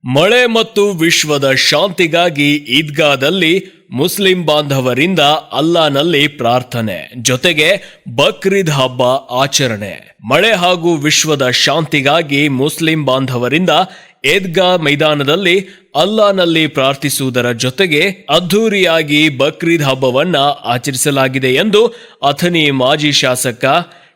ಮಳೆ ಮತ್ತು ವಿಶ್ವದ ಶಾಂತಿಗಾಗಿ ಈದ್ಗಾದಲ್ಲಿ ಮುಸ್ಲಿಂ ಬಾಂಧವರಿಂದ ಅಲ್ಲಾನಲ್ಲಿ ಪ್ರಾರ್ಥನೆ ಜೊತೆಗೆ ಬಕ್ರೀದ್ ಹಬ್ಬ ಆಚರಣೆ. ಮಳೆ ಹಾಗೂ ವಿಶ್ವದ ಶಾಂತಿಗಾಗಿ ಮುಸ್ಲಿಂ ಬಾಂಧವರಿಂದ ಈದ್ಗಾ ಮೈದಾನದಲ್ಲಿ ಅಲ್ಲಾನಲ್ಲಿ ಪ್ರಾರ್ಥಿಸುವುದರ ಜೊತೆಗೆ ಅದ್ಧೂರಿಯಾಗಿ ಬಕ್ರೀದ್ ಹಬ್ಬವನ್ನ ಆಚರಿಸಲಾಗಿದೆ ಎಂದು ಅಥಣಿ ಮಾಜಿ ಶಾಸಕ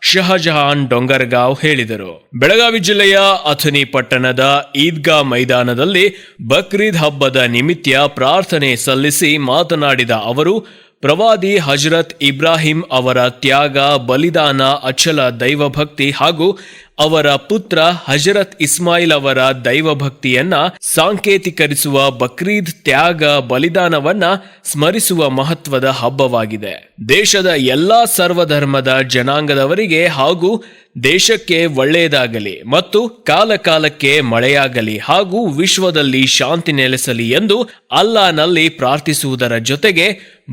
ಶಹಜಹಾನ್ ಡೊಂಗರಗಾಂವ್ ಹೇಳಿದರು. ಬೆಳಗಾವಿ ಜಿಲ್ಲೆಯ ಅಥಣಿ ಪಟ್ಟಣದ ಈದ್ಗಾ ಮೈದಾನದಲ್ಲಿ ಬಕ್ರೀದ್ ಹಬ್ಬದ ನಿಮಿತ್ತ ಪ್ರಾರ್ಥನೆ ಸಲ್ಲಿಸಿ ಮಾತನಾಡಿದ ಅವರು, ಪ್ರವಾದಿ ಹಜರತ್ ಇಬ್ರಾಹಿಂ ಅವರ ತ್ಯಾಗ, ಬಲಿದಾನ, ಅಚಲ ದೈವಭಕ್ತಿ ಹಾಗೂ ಅವರ ಪುತ್ರ ಹಜರತ್ ಇಸ್ಮಾಯಿಲ್ ಅವರ ದೈವಭಕ್ತಿಯನ್ನ ಸಾಂಕೇತಿಕರಿಸುವ ಬಕ್ರೀದ್ ತ್ಯಾಗ, ಬಲಿದಾನವನ್ನ ಸ್ಮರಿಸುವ ಮಹತ್ವದ ಹಬ್ಬವಾಗಿದೆ. ದೇಶದ ಎಲ್ಲಾ ಸರ್ವಧರ್ಮದ ಜನಾಂಗದವರಿಗೆ ಹಾಗೂ ದೇಶಕ್ಕೆ ಒಳ್ಳೆಯದಾಗಲಿ ಮತ್ತು ಕಾಲಕಾಲಕ್ಕೆ ಮಳೆಯಾಗಲಿ ಹಾಗೂ ವಿಶ್ವದಲ್ಲಿ ಶಾಂತಿ ನೆಲೆಸಲಿ ಎಂದು ಅಲ್ಲಾನಲ್ಲಿ ಪ್ರಾರ್ಥಿಸುವುದರ ಜೊತೆಗೆ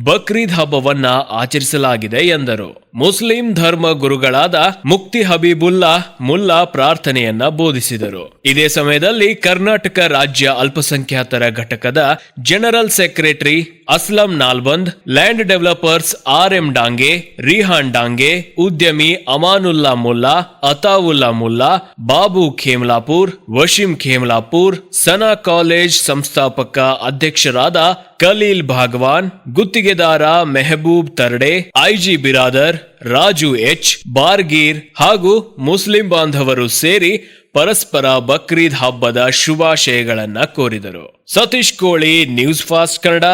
ಬಕ್ರೀದ್ ಹಬ್ಬವನ್ನ ಆಚರಿಸಲಾಗಿದೆ ಎಂದರು. ಮುಸ್ಲಿಂ ಧರ್ಮ ಗುರುಗಳಾದ ಮುಫ್ತಿ ಹಬೀಬುಲ್ಲಾ ಮುಲ್ಲಾ ಪ್ರಾರ್ಥನೆಯನ್ನ ಬೋಧಿಸಿದರು. ಇದೇ ಸಮಯದಲ್ಲಿ ಕರ್ನಾಟಕ ರಾಜ್ಯ ಅಲ್ಪಸಂಖ್ಯಾತರ ಘಟಕದ general secretary Aslam Nalband, land developers R M. Dange, Rihan Dange, ಉದ್ಯಮಿ ಅಮಾನುಲ್ಲಾ ಮುಲ್ಲಾ, ಅತಾವುಲ್ಲಾ ಮುಲ್ಲಾ, ಬಾಬು ಖೇಮ್ಲಾಪುರ್, ವಶೀಂ ಖೇಮ್ಲಾಪುರ್, ಸನಾ ಕಾಲೇಜ್ ಸಂಸ್ಥಾಪಕ ಅಧ್ಯಕ್ಷರಾದ ಖಲೀಲ್ ಭಾಗವಾನ್, ಗುತ್ತಿಗೆದಾರ ಮೆಹಬೂಬ್ ತರ್ಡೆ, ಐಜಿ ಬಿರಾದರ್, ರಾಜು ಎಚ್, ಬಾರ್ಗೀರ್ ಹಾಗೂ ಮುಸ್ಲಿಂ ಬಾಂಧವರು ಸೇರಿ ಪರಸ್ಪರ ಬಕ್ರೀದ್ ಹಬ್ಬದ ಶುಭಾಶಯಗಳನ್ನ ಕೋರಿದರು. ಸತೀಶ್ ಕೋಳಿ, ನ್ಯೂಸ್ ಫಾಸ್ಟ್ ಕನ್ನಡ,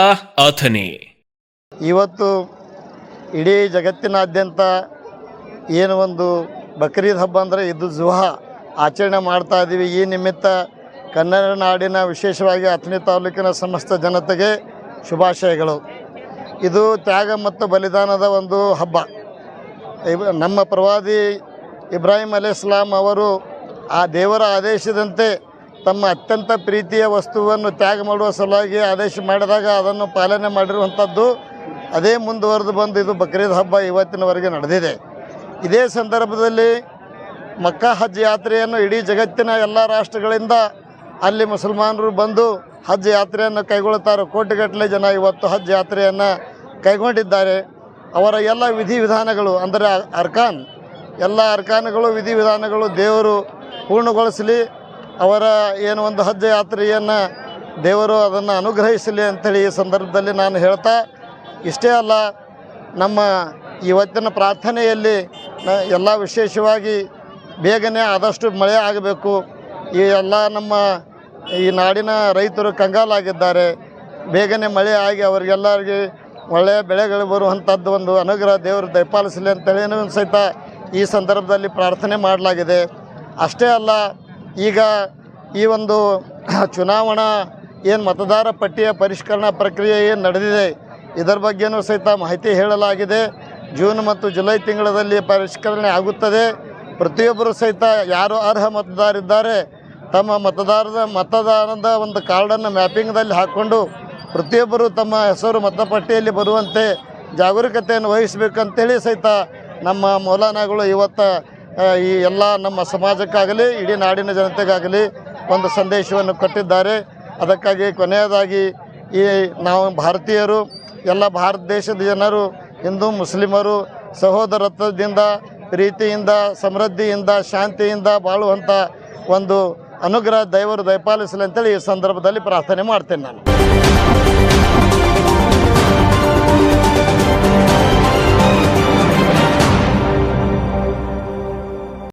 ಅಥಣಿ. ಇವತ್ತು ಇಡೀ ಜಗತ್ತಿನಾದ್ಯಂತ ಏನು ಒಂದು ಬಕ್ರೀದ್ ಹಬ್ಬ ಅಂದರೆ ಇದು ಜುಹಾ ಆಚರಣೆ ಮಾಡ್ತಾ ಇದ್ದೀವಿ. ಈ ನಿಮಿತ್ತ ಕನ್ನಡ ನಾಡಿನ ವಿಶೇಷವಾಗಿ ಅಥಣಿ ತಾಲೂಕಿನ ಸಮಸ್ತ ಜನತೆಗೆ ಶುಭಾಶಯಗಳು. ಇದು ತ್ಯಾಗ ಮತ್ತು ಬಲಿದಾನದ ಒಂದು ಹಬ್ಬ. ನಮ್ಮ ಪ್ರವಾದಿ ಇಬ್ರಾಹಿಂ ಅಲೈಹಿಸ್ಸಲಾಂ ಅವರು ಆ ದೇವರ ಆದೇಶದಂತೆ ತಮ್ಮ ಅತ್ಯಂತ ಪ್ರೀತಿಯ ವಸ್ತುವನ್ನು ತ್ಯಾಗ ಮಾಡುವ ಸಲುವಾಗಿ ಆದೇಶ ಮಾಡಿದಾಗ ಅದನ್ನು ಪಾಲನೆ ಮಾಡಿರುವಂಥದ್ದು ಅದೇ ಮುಂದುವರೆದು ಬಂದು ಇದು ಬಕ್ರೀದ್ ಹಬ್ಬ ಇವತ್ತಿನವರೆಗೆ ನಡೆದಿದೆ. ಇದೇ ಸಂದರ್ಭದಲ್ಲಿ ಮಕ್ಕಾ ಹಜ್ ಯಾತ್ರೆಯನ್ನು ಇಡೀ ಜಗತ್ತಿನ ಎಲ್ಲ ರಾಷ್ಟ್ರಗಳಿಂದ ಅಲ್ಲಿ ಮುಸಲ್ಮಾನರು ಬಂದು ಹಜ್ ಯಾತ್ರೆಯನ್ನು ಕೈಗೊಳ್ಳುತ್ತಾರೆ. ಕೋಟಿಗಟ್ಟಲೆ ಜನ ಇವತ್ತು ಹಜ್ ಯಾತ್ರೆಯನ್ನು ಕೈಗೊಂಡಿದ್ದಾರೆ. ಅವರ ಎಲ್ಲ ವಿಧಿವಿಧಾನಗಳು ಅಂದರೆ ಎಲ್ಲ ಅರ್ಕಾನ್ಗಳು ವಿಧಿವಿಧಾನಗಳು ದೇವರು ಪೂರ್ಣಗೊಳಿಸಲಿ. ಅವರ ಏನು ಒಂದು ಹಜ್ ಯಾತ್ರೆಯನ್ನು ದೇವರು ಅದನ್ನು ಅನುಗ್ರಹಿಸಲಿ ಅಂಥೇಳಿ ಈ ಸಂದರ್ಭದಲ್ಲಿ ನಾನು ಹೇಳ್ತಾ, ಇಷ್ಟೇ ಅಲ್ಲ, ನಮ್ಮ ಇವತ್ತಿನ ಪ್ರಾರ್ಥನೆಯಲ್ಲಿ ಎಲ್ಲ ವಿಶೇಷವಾಗಿ ಬೇಗನೆ ಆದಷ್ಟು ಮಳೆ ಆಗಬೇಕು. ಈ ಎಲ್ಲ ನಮ್ಮ ಈ ನಾಡಿನ ರೈತರು ಕಂಗಾಲಾಗಿದ್ದಾರೆ. ಬೇಗನೆ ಮಳೆ ಆಗಿ ಅವರಿಗೆಲ್ಲರಿಗೆ ಒಳ್ಳೆಯ ಬೆಳೆಗಳು ಬರುವಂಥದ್ದು ಒಂದು ಅನುಗ್ರಹ ದೇವರು ದಯಪಾಲಿಸಲಿ ಅಂತೇಳಿ ಸಹಿತ ಈ ಸಂದರ್ಭದಲ್ಲಿ ಪ್ರಾರ್ಥನೆ ಮಾಡಲಾಗಿದೆ. ಅಷ್ಟೇ ಅಲ್ಲ, ಈಗ ಈ ಒಂದು ಚುನಾವಣಾ ಏನು ಮತದಾರ ಪಟ್ಟಿಯ ಪರಿಷ್ಕರಣಾ ಪ್ರಕ್ರಿಯೆ ಏನು ನಡೆದಿದೆ ಇದರ ಬಗ್ಗೆಯೂ ಸಹಿತ ಮಾಹಿತಿ ಹೇಳಲಾಗಿದೆ. ಜೂನ್ ಮತ್ತು ಜುಲೈ ತಿಂಗಳಲ್ಲಿ ಪರಿಷ್ಕರಣೆ ಆಗುತ್ತದೆ. ಪ್ರತಿಯೊಬ್ಬರು ಸಹಿತ ಯಾರು ಅರ್ಹ ಮತದಾರಿದ್ದಾರೆ ತಮ್ಮ ಮತದಾನದ ಒಂದು ಕಾರ್ಡನ್ನು ಮ್ಯಾಪಿಂಗ್ದಲ್ಲಿ ಹಾಕ್ಕೊಂಡು ಪ್ರತಿಯೊಬ್ಬರು ತಮ್ಮ ಹೆಸರು ಮತಪಟ್ಟಿಯಲ್ಲಿ ಬರುವಂತೆ ಜಾಗರೂಕತೆಯನ್ನು ವಹಿಸಬೇಕಂತೇಳಿ ಸಹಿತ ನಮ್ಮ ಮೌಲಾನಾಗಳು ಇವತ್ತು ಈ ಎಲ್ಲ ನಮ್ಮ ಸಮಾಜಕ್ಕಾಗಲಿ ಇಡೀ ನಾಡಿನ ಜನತೆಗಾಗಲಿ ಒಂದು ಸಂದೇಶವನ್ನು ಕೊಟ್ಟಿದ್ದಾರೆ. ಅದಕ್ಕಾಗಿ ಕೊನೆಯದಾಗಿ ಈ ನಾವು ಭಾರತೀಯರು ಎಲ್ಲ ಭಾರತ ದೇಶದ ಜನರು ಹಿಂದೂ ಮುಸ್ಲಿಮರು ಸಹೋದರತ್ವದಿಂದ, ಪ್ರೀತಿಯಿಂದ, ಸಮೃದ್ಧಿಯಿಂದ, ಶಾಂತಿಯಿಂದ ಬಾಳುವಂಥ ಒಂದು ಅನುಗ್ರಹ ದೇವರು ದಯಪಾಲಿಸಲಿ ಅಂತೇಳಿ ಈ ಸಂದರ್ಭದಲ್ಲಿ ಪ್ರಾರ್ಥನೆ ಮಾಡ್ತೇನೆ ನಾನು.